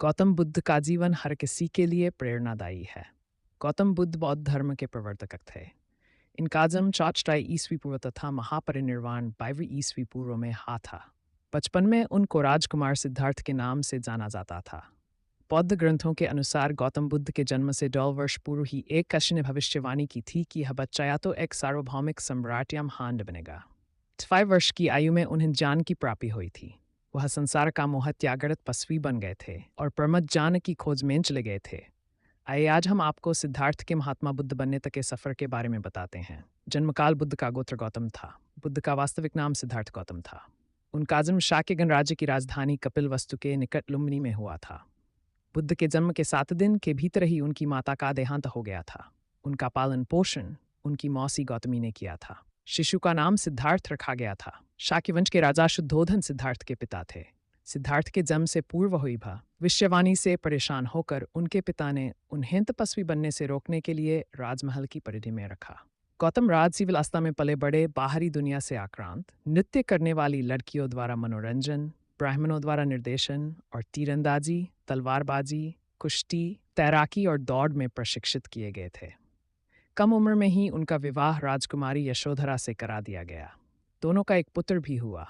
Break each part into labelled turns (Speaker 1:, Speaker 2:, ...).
Speaker 1: गौतम बुद्ध का जीवन हर किसी के लिए प्रेरणादायी है। गौतम बुद्ध बौद्ध धर्म के प्रवर्तक थे। इनका जन्म 424 ईस्वी पूर्व तथा महापरिनिर्वाण 22वीं ईस्वी पूर्व में हा था। बचपन में उनको राजकुमार सिद्धार्थ के नाम से जाना जाता था। बौद्ध ग्रंथों के अनुसार गौतम बुद्ध के जन्म से 100 वर्ष पूर्व ही एक कश्य ने भविष्यवाणी की थी कि यह बच्चा या तो एक सार्वभौमिक सम्राट या महान बनेगा। 5 वर्ष की आयु में उन्हें ज्ञान की प्राप्ति हुई थी। वह संसार का मोह त्यागत तपस्वी बन गए थे और परमत ज्ञान की खोज में चले गए थे। आइए आज हम आपको सिद्धार्थ के महात्मा बुद्ध बनने तक के सफर के बारे में बताते हैं। जन्मकाल बुद्ध का गोत्र गौतम था। बुद्ध का वास्तविक नाम सिद्धार्थ गौतम था। उनका जन्म शाक्य गणराज्य की राजधानी कपिलवस्तु के निकट लुम्बिनी में हुआ था। बुद्ध के जन्म के 7 दिन के भीतर ही उनकी माता का देहांत हो गया था। उनका पालन पोषण उनकी मौसी गौतमी ने किया था। शिशु का नाम सिद्धार्थ रखा गया था। शाक्य वंश के राजा शुद्धोधन सिद्धार्थ के पिता थे। सिद्धार्थ के जन्म से पूर्व हुई भविष्यवाणी से परेशान होकर उनके पिता ने उन्हें तपस्वी बनने से रोकने के लिए राजमहल की परिधि में रखा। गौतम राजसी विलासिता में पले बड़े, बाहरी दुनिया से आक्रांत, नृत्य करने वाली लड़कियों द्वारा मनोरंजन, ब्राह्मणों द्वारा निर्देशन और तीरंदाजी, तलवारबाजी, कुश्ती, तैराकी और दौड़ में प्रशिक्षित किए गए थे। कम उम्र में ही उनका विवाह राजकुमारी यशोधरा से करा दिया गया। दोनों का एक पुत्र भी हुआ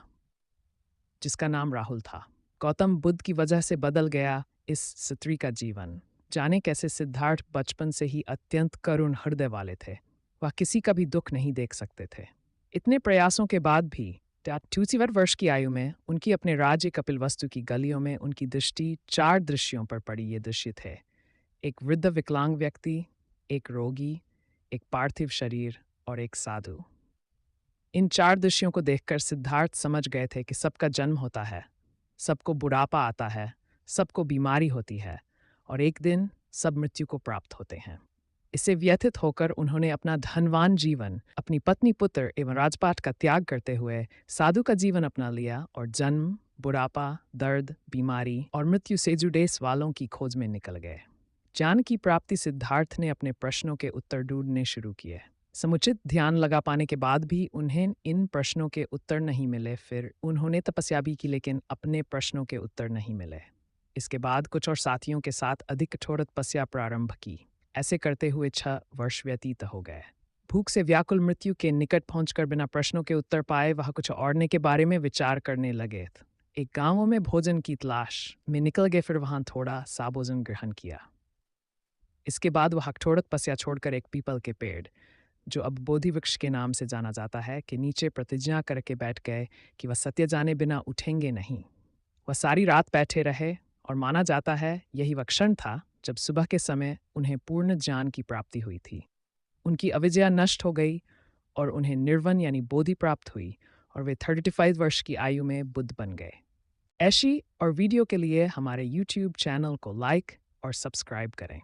Speaker 1: जिसका नाम राहुल था। गौतम बुद्ध की वजह से बदल गया इस स्त्री का जीवन। जाने कैसे सिद्धार्थ बचपन से ही अत्यंत करुण हृदय वाले थे। वह किसी का भी दुख नहीं देख सकते थे। इतने प्रयासों के बाद भी 2 वर्ष की आयु में उनकी अपने राज्य कपिलवस्तु की गलियों में उनकी दृष्टि 4 दृश्यों पर पड़ी। ये दृश्य थे: एक वृद्ध विकलांग व्यक्ति, एक रोगी, एक पार्थिव शरीर और एक साधु। इन 4 दृश्यों को देखकर सिद्धार्थ समझ गए थे कि सबका जन्म होता है, सबको बुढ़ापा आता है, सबको बीमारी होती है और एक दिन सब मृत्यु को प्राप्त होते हैं। इससे व्यथित होकर उन्होंने अपना धनवान जीवन, अपनी पत्नी, पुत्र एवं राजपाट का त्याग करते हुए साधु का जीवन अपना लिया और जन्म, बुढ़ापा, दर्द, बीमारी और मृत्यु से जुड़े सवालों की खोज में निकल गए। ज्ञान की प्राप्ति सिद्धार्थ ने अपने प्रश्नों के उत्तर ढूंढने शुरू किए। समुचित ध्यान लगा पाने के बाद भी उन्हें इन प्रश्नों के उत्तर नहीं मिले। फिर उन्होंने तपस्या भी की लेकिन अपने प्रश्नों के उत्तर नहीं मिले। इसके बाद कुछ और साथियों के साथ अधिक कठोर तपस्या प्रारंभ की। ऐसे करते हुए 6 वर्ष व्यतीत हो गए। भूख से व्याकुल मृत्यु के निकट पहुंचकर बिना प्रश्नों के उत्तर पाए वह कुछ औरने के बारे में विचार करने लगे। एक गांव में भोजन की तलाश में निकल गए। फिर वहां थोड़ा सा भोजन ग्रहण किया। इसके बाद वह कठोर तपस्या छोड़कर एक पीपल के पेड़, जो अब बोधि वृक्ष के नाम से जाना जाता है, के नीचे प्रतिज्ञा करके बैठ गए कि वह सत्य जाने बिना उठेंगे नहीं। वह सारी रात बैठे रहे और माना जाता है यही वह क्षण था जब सुबह के समय उन्हें पूर्ण ज्ञान की प्राप्ति हुई थी। उनकी अविद्या नष्ट हो गई और उन्हें निर्वन यानी बोधि प्राप्त हुई और वे 35 वर्ष की आयु में बुद्ध बन गए। ऐसी और वीडियो के लिए हमारे YouTube चैनल को लाइक और सब्सक्राइब करें।